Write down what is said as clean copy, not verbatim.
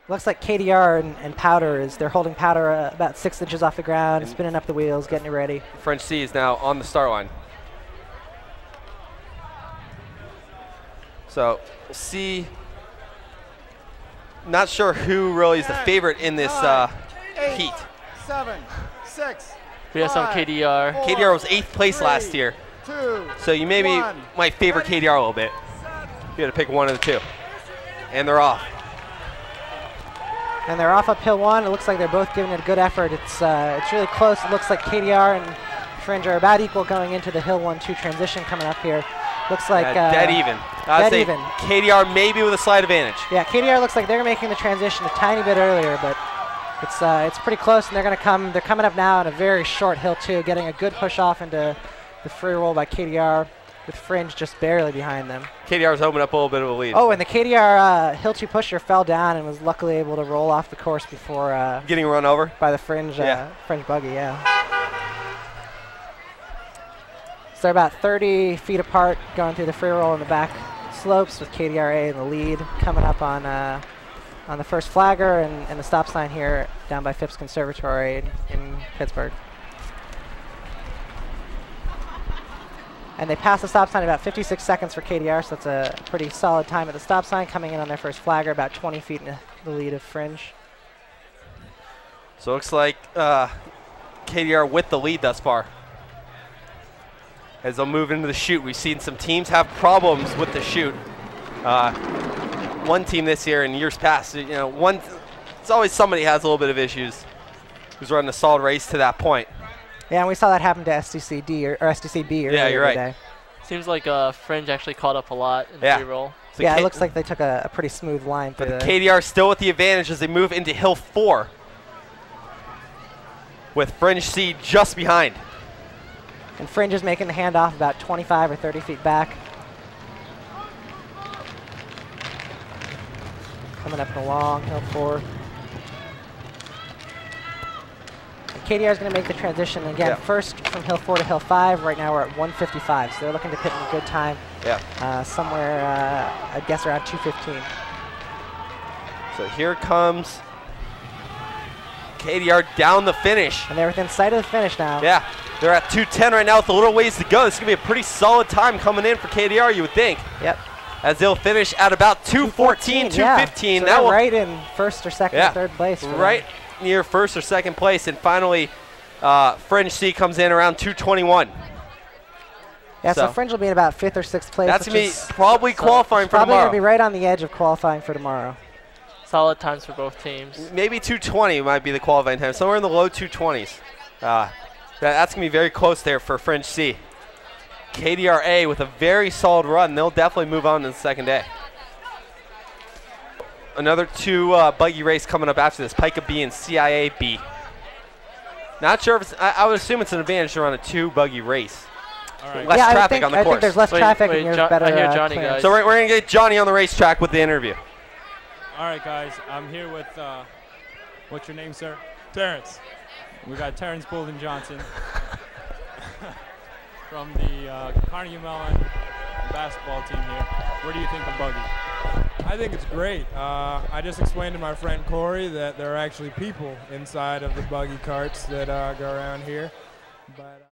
Looks like KDR and Powder they're holding Powder about 6 inches off the ground, and spinning up the wheels, getting it ready. Fringe C is now on the start line. So we'll see. Not sure who really is the favorite in this heat. 7, 6. We have some KDR. KDR was 8th place last year. 2, So you maybe might favor KDR a little bit. You got to pick one of the two. And they're off. And they're off uphill 1. It looks like they're both giving it a good effort. It's really close. It looks like KDR and Fringe are about equal going into the hill 1-2 transition coming up here. Looks like dead even. Dead even. KDR maybe with a slight advantage. Yeah, KDR looks like they're making the transition a tiny bit earlier, but it's pretty close, and they're coming up now on a very short hill 2, getting a good push off into the free roll by KDR, with Fringe just barely behind them. KDR's opened up a little bit of a lead. Oh, and the KDR hill 2 pusher fell down and was luckily able to roll off the course before getting run over by the Fringe Fringe buggy. Yeah. So they're about 30 feet apart, going through the free roll in the back slopes, with KDRA in the lead, coming up on the first flagger and the stop sign here down by Phipps Conservatory in Pittsburgh. And they passed the stop sign about 56 seconds for KDR, so that's a pretty solid time at the stop sign, coming in on their first flagger, about 20 feet in the lead of Fringe. So it looks like KDR with the lead thus far. As they'll move into the chute, we've seen some teams have problems with the chute. One team this year and years past, it's always somebody has a little bit of issues who's running a solid race to that point. Yeah, and we saw that happen to STCD or STCB earlier today. Seems like Fringe actually caught up a lot in the free-roll. So yeah, it looks like they took a pretty smooth line. But KDR still with the advantage as they move into hill 4, with Fringe C just behind. And Fringe is making the handoff about 25 or 30 feet back. Coming up in a long hill 4. And KDR is going to make the transition again, first from hill 4 to hill 5. Right now we're at 1:55, so they're looking to pit in a good time. Yeah. Somewhere, I guess, around 2:15. So here comes KDR down the finish. And they're within sight of the finish now. Yeah. They're at 2:10 right now with a little ways to go. This is going to be a pretty solid time coming in for KDR, you would think. Yep. As they'll finish at about 2:14, 2:15. So that right in first or second or third place. Right near first or second place. And finally, Fringe C comes in around 2:21. Yeah, so Fringe will be in about 5th or 6th place. That's going to be probably qualifying for tomorrow. Probably going to be right on the edge of qualifying for tomorrow. Solid times for both teams. Maybe 2:20 might be the qualifying time. Somewhere in the low 2:20s. That's going to be very close there for Fringe C. KDRA with a very solid run. They'll definitely move on to the second day. Another 2 buggy race coming up after this, Pica B and CIA B. Not sure if it's, I would assume it's an advantage to run a 2 buggy race. All right. Less traffic on the course. I think there's less traffic and you're better. I hear Johnny, guys. So we're going to get Johnny on the racetrack with the interview. All right, guys. I'm here with, what's your name, sir? Terrence. We got Terrence Bolden Johnson from the Carnegie Mellon basketball team here. What do you think of buggy? I think it's great. I just explained to my friend Corey that there are actually people inside of the buggy carts that go around here. But